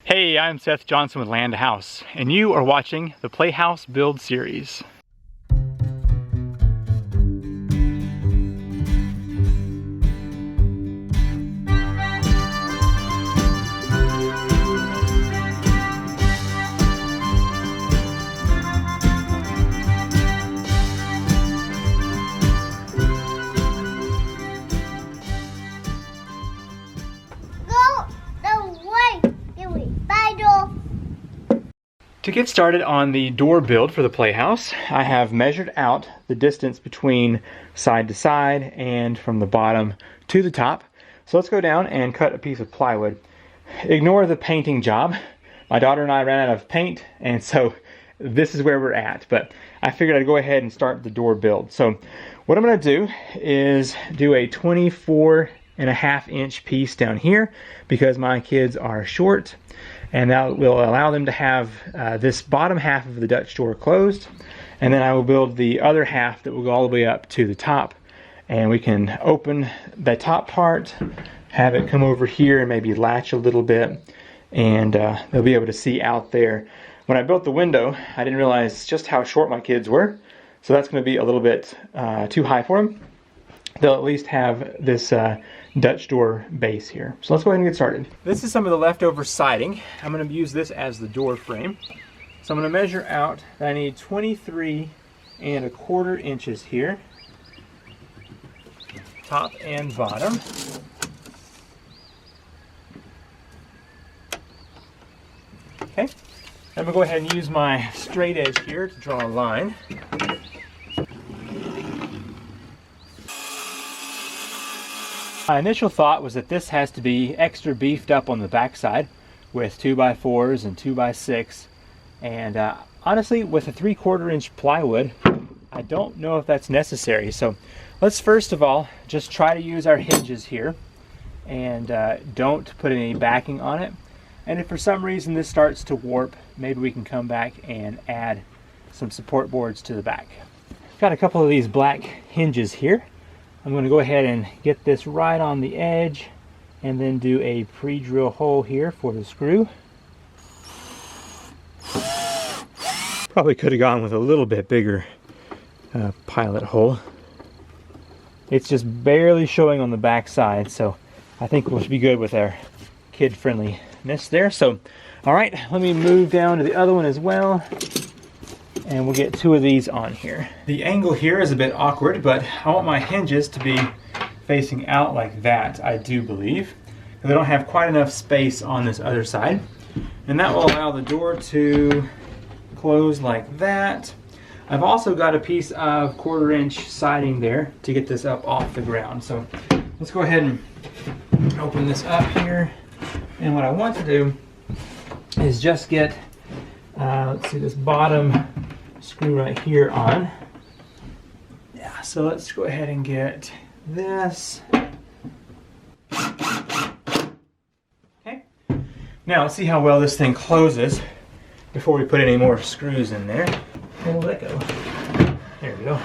Hey, I'm Seth Johnson with Land House, and you are watching the Playhouse Build Series. To get started on the door build for the Playhouse, I have measured out the distance between side to side and from the bottom to the top. So let's go down and cut a piece of plywood. Ignore the painting job. My daughter and I ran out of paint, and so this is where we're at. But I figured I'd go ahead and start the door build. So what I'm going to do is do a 24.5-inch piece down here because my kids are short. And that will allow them to have this bottom half of the Dutch door closed. And then I will build the other half that will go all the way up to the top. And we can open the top part, have it come over here and maybe latch a little bit. And they'll be able to see out there. When I built the window, I didn't realize just how short my kids were. So that's going to be a little bit too high for them. They'll at least have this Dutch door base here. So let's go ahead and get started. This is some of the leftover siding. I'm going to use this as the door frame. So I'm going to measure out that I need 23.25 inches here, top and bottom. Okay, I'm going to go ahead and use my straight edge here to draw a line. My initial thought was that this has to be extra beefed up on the backside with 2x4s and 2x6, and honestly with a 3/4 inch plywood I don't know if that's necessary. So let's first of all just try to use our hinges here and don't put any backing on it, and if for some reason this starts to warp, maybe we can come back and add some support boards to the back. Got a couple of these black hinges here. I'm going to go ahead and get this right on the edge and then do a pre-drill hole here for the screw. Probably could have gone with a little bit bigger pilot hole. It's just barely showing on the back side, so I think we'll be good with our kid-friendliness there. So, all right, let me move down to the other one as well. And we'll get 2 of these on here. The angle here is a bit awkward, but I want my hinges to be facing out like that, I do believe. They don't have quite enough space on this other side. And that will allow the door to close like that. I've also got a piece of 1/4 inch siding there to get this up off the ground. So let's go ahead and open this up here. And what I want to do is just get, let's see, this bottom screw right here on. Yeah, so let's go ahead and get this. Okay. Now let's see how well this thing closes before we put any more screws in there. Where will that go? There we go.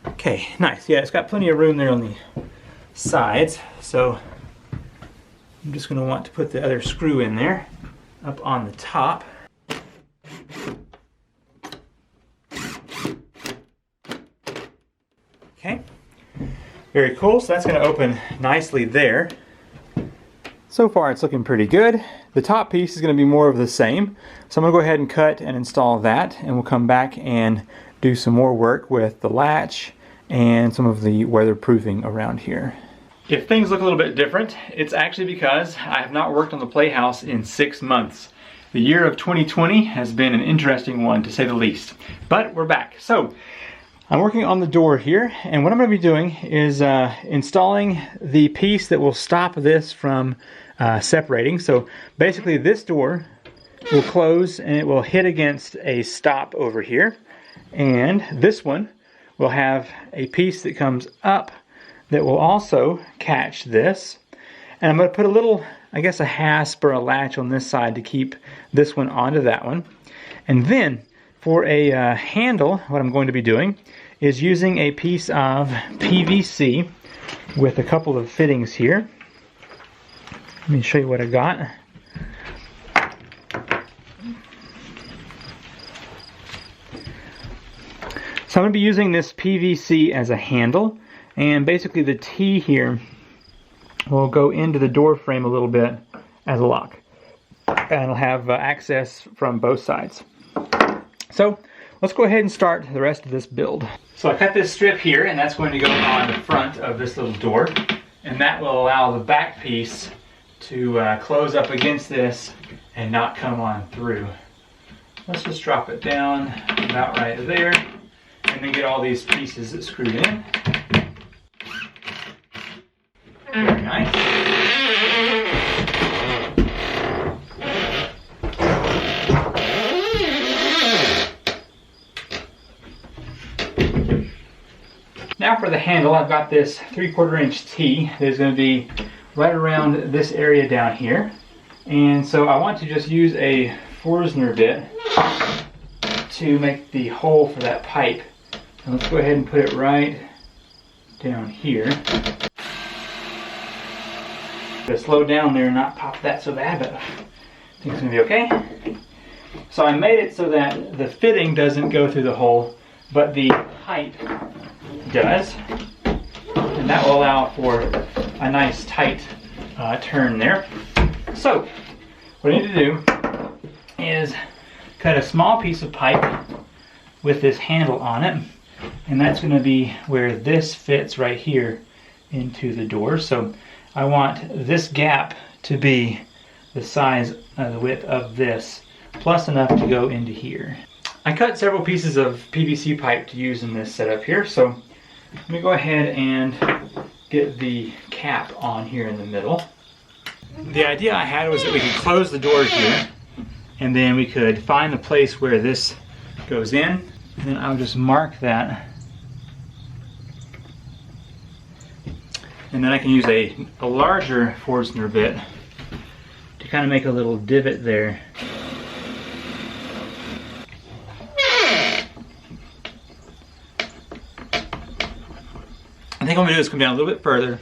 Okay, nice. Yeah, it's got plenty of room there on the sides, so I'm just going to want to put the other screw in there up on the top. Okay, very cool. So that's going to open nicely there. So far it's looking pretty good. The top piece is going to be more of the same, so I'm going to go ahead and cut and install that, and we'll come back and do some more work with the latch and some of the weatherproofing around here. If things look a little bit different, it's actually because I have not worked on the Playhouse in 6 months. The year of 2020 has been an interesting one, to say the least. But we're back. So I'm working on the door here, and what I'm going to be doing is installing the piece that will stop this from separating. So basically this door will close and it will hit against a stop over here, and this one we'll have a piece that comes up that will also catch this. And I'm going to put a little, I guess, a hasp or a latch on this side to keep this one onto that one. And then For a handle, what I'm going to be doing is using a piece of PVC with a couple of fittings here. Let me show you what I got. So I'm going to be using this PVC as a handle, and basically the T here will go into the door frame a little bit as a lock, and it'll have access from both sides. So let's go ahead and start the rest of this build. So I cut this strip here, and that's going to go on the front of this little door, and that will allow the back piece to close up against this and not come on through. Let's just drop it down about right there, and then get all these pieces screwed in. Very nice. Now for the handle, I've got this 3/4 inch T that is going to be right around this area down here. And so I want to just use a Forstner bit to make the hole for that pipe. And let's go ahead and put it right down here. Gotta slow down there and not pop that so bad, but I think it's gonna be okay. So I made it so that the fitting doesn't go through the hole, but the pipe does. And that will allow for a nice tight turn there. So what I need to do is cut a small piece of pipe with this handle on it, and that's going to be where this fits right here into the door. So I want this gap to be the size, the width of this, plus enough to go into here. I cut several pieces of PVC pipe to use in this setup here, so let me go ahead and get the cap on here in the middle. The idea I had was that we could close the door here, and then we could find the place where this goes in, and then I'll just mark that. And then I can use a larger Forstner bit to kind of make a little divot there. I think what I'm going to do is come down a little bit further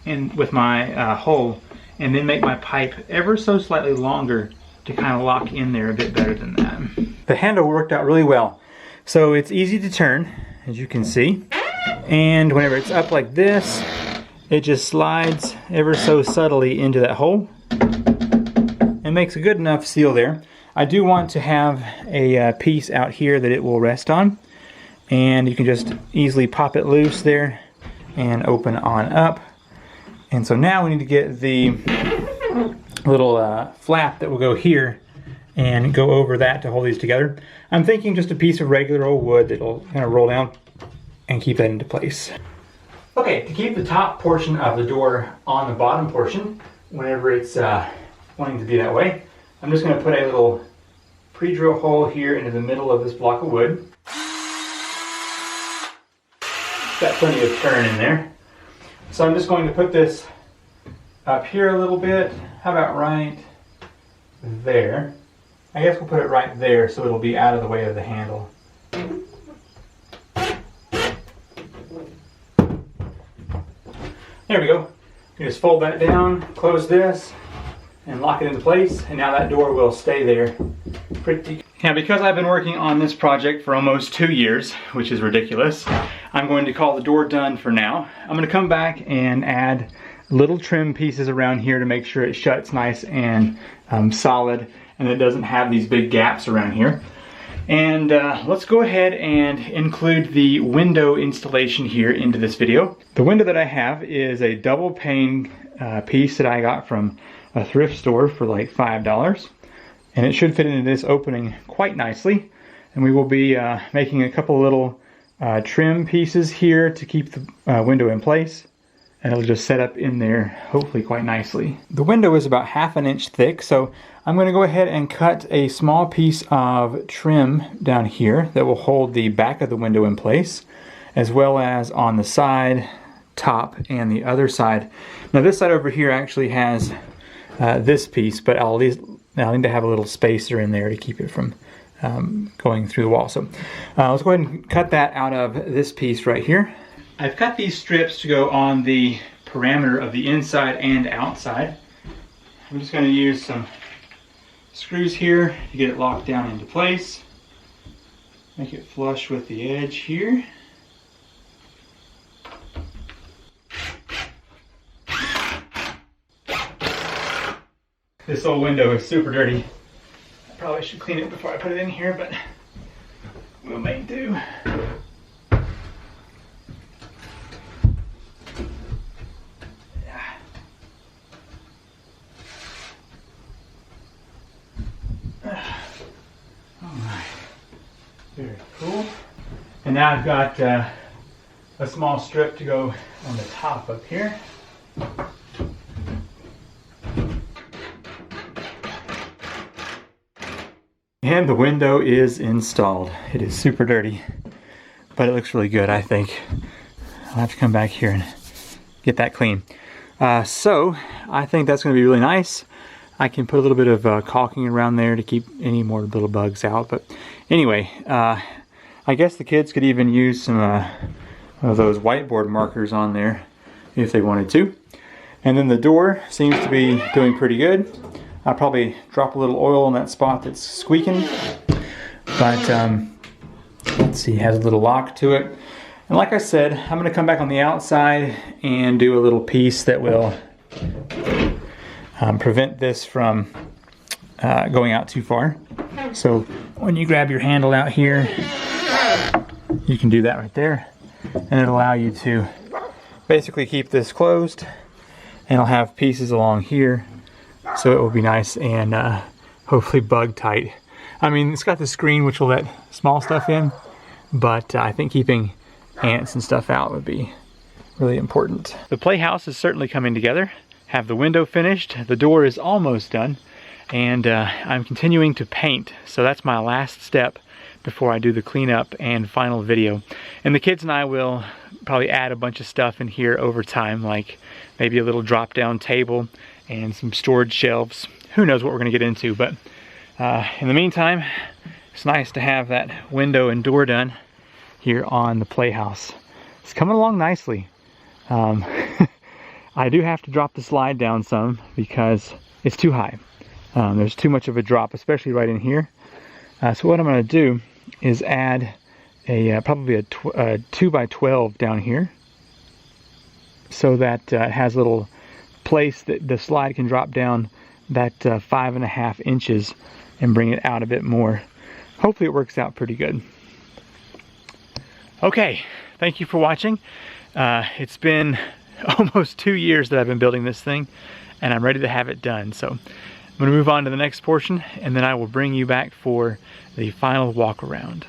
in with my hole, and then make my pipe ever so slightly longer to kind of lock in there a bit better than that. The handle worked out really well. So it's easy to turn, as you can see. And whenever it's up like this, it just slides ever so subtly into that hole and makes a good enough seal there. I do want to have a piece out here that it will rest on, and you can just easily pop it loose there and open on up. And so now we need to get the little flap that will go here and go over that to hold these together. I'm thinking just a piece of regular old wood that'll kind of roll down and keep that into place. Okay, to keep the top portion of the door on the bottom portion, whenever it's wanting to be that way, I'm just going to put a little pre-drill hole here into the middle of this block of wood. Got plenty of turn in there. So I'm just going to put this up here a little bit. How about right there? I guess we'll put it right there so it'll be out of the way of the handle. There we go. You just fold that down, close this, and lock it into place, and now that door will stay there pretty. Now, because I've been working on this project for almost 2 years, which is ridiculous, I'm going to call the door done for now. I'm going to come back and add little trim pieces around here to make sure it shuts nice and solid, and it doesn't have these big gaps around here. And let's go ahead and include the window installation here into this video. The window that I have is a double pane piece that I got from a thrift store for like $5. And it should fit into this opening quite nicely. And we will be making a couple little trim pieces here to keep the window in place. And it'll just set up in there hopefully quite nicely. The window is about 1/2 inch thick, so I'm going to go ahead and cut a small piece of trim down here that will hold the back of the window in place, as well as on the side, top, and the other side. Now this side over here actually has this piece, but I'll need to have a little spacer in there to keep it from going through the wall. So let's go ahead and cut that out of this piece right here. I've cut these strips to go on the parameter of the inside and outside. I'm just going to use some screws here to get it locked down into place. Make it flush with the edge here. This old window is super dirty. I probably should clean it before I put it in here, but we'll make do. Alright, very cool. And now I've got a small strip to go on the top up here. And the window is installed. It is super dirty, but it looks really good, I think. I'll have to come back here and get that clean. So I think that's going to be really nice. I can put a little bit of caulking around there to keep any more little bugs out. But anyway, I guess the kids could even use some of those whiteboard markers on there if they wanted to. And then the door seems to be doing pretty good. I'll probably drop a little oil on that spot that's squeaking. But let's see, it has a little lock to it. And like I said, I'm going to come back on the outside and do a little piece that will prevent this from going out too far. So when you grab your handle out here, you can do that right there. And it'll allow you to basically keep this closed. And I'll have pieces along here. So it will be nice and hopefully bug tight. I mean, it's got the screen which will let small stuff in, but I think keeping ants and stuff out would be really important. The playhouse is certainly coming together. Have the window finished, the door is almost done, and I'm continuing to paint. So that's my last step before I do the cleanup and final video. And the kids and I will probably add a bunch of stuff in here over time, like maybe a little drop-down table and some storage shelves. Who knows what we're going to get into, but in the meantime, it's nice to have that window and door done here on the playhouse. It's coming along nicely. I do have to drop the slide down some because it's too high. There's too much of a drop, especially right in here. So what I'm going to do is add probably a 2x12 down here, so that it has a little place that the slide can drop down that 5.5 inches and bring it out a bit more. Hopefully it works out pretty good. Okay, thank you for watching. It's been almost 2 years that I've been building this thing, and I'm ready to have it done. So I'm going to move on to the next portion, and then I will bring you back for the final walk around.